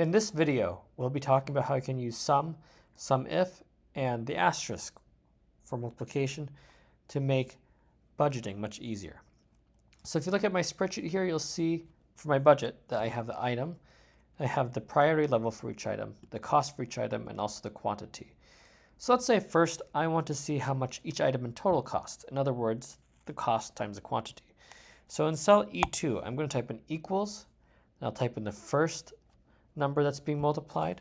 In this video, we'll be talking about how you can use sum, SUMIF, and the asterisk for multiplication to make budgeting much easier. So if you look at my spreadsheet here, you'll see for my budget that I have the item, I have the priority level for each item, the cost for each item, and also the quantity. So let's say first I want to see how much each item in total costs. In other words, the cost times the quantity. So in cell E2, I'm going to type in equals, and I'll type in the first number that's being multiplied,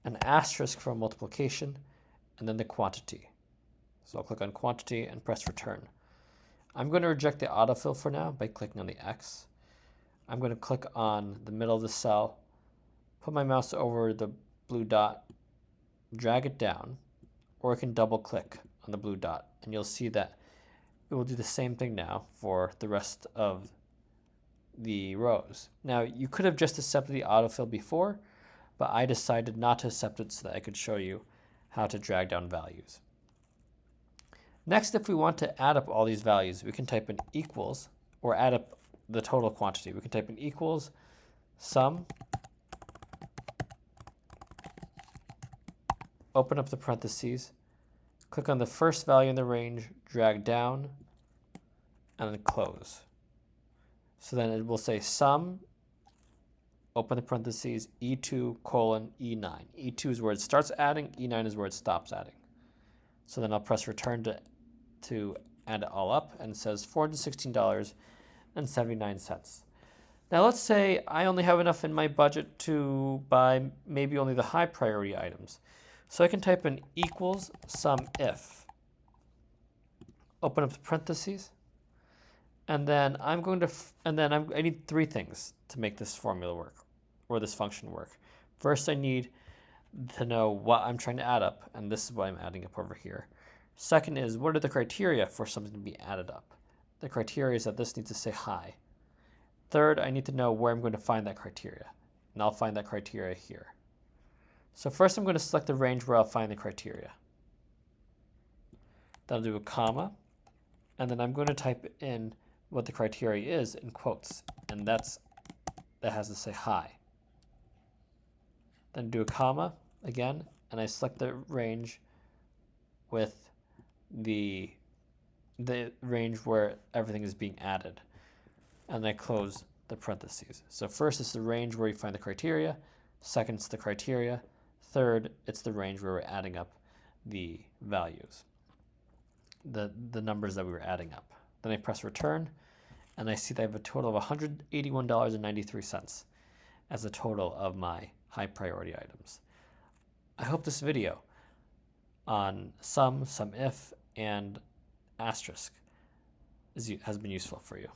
an asterisk for multiplication, and then the quantity. So I'll click on quantity and press return. I'm going to reject the autofill for now by clicking on the X. I'm going to click on the middle of the cell, put my mouse over the blue dot, drag it down, or I can double click on the blue dot, and you'll see that it will do the same thing now for the rest of the rows. Now, you could have just accepted the autofill before, but I decided not to accept it so that I could show you how to drag down values. Next, if we want to add up all these values, we can type in equals, or add up the total quantity. We can type in equals sum, open up the parentheses, click on the first value in the range, drag down, and then close. So then it will say sum, open the parentheses, E2 colon E9. E2 is where it starts adding, E9 is where it stops adding. So then I'll press return to add it all up, and it says $416.79. Now let's say I only have enough in my budget to buy maybe only the high priority items. So I can type in equals SUMIF, open up the parentheses, and then I need three things to make this formula work, or this function work. First, I need to know what I'm trying to add up, and this is what I'm adding up over here. Second is, what are the criteria for something to be added up? The criteria is that this needs to say high. Third, I need to know where I'm going to find that criteria, and I'll find that criteria here. So first I'm going to select the range where I'll find the criteria. Then I'll do a comma, and then I'm going to type in what the criteria is in quotes, and that has to say high. Then do a comma again, and I select the range with the range where everything is being added, and I close the parentheses. So first it's the range where you find the criteria, second it's the criteria, third it's the range where we're adding up the values, the numbers that we were adding up. Then I press return, and I see that I have a total of $181.93 as a total of my high priority items. I hope this video on sum, SUMIF, and asterisk has been useful for you.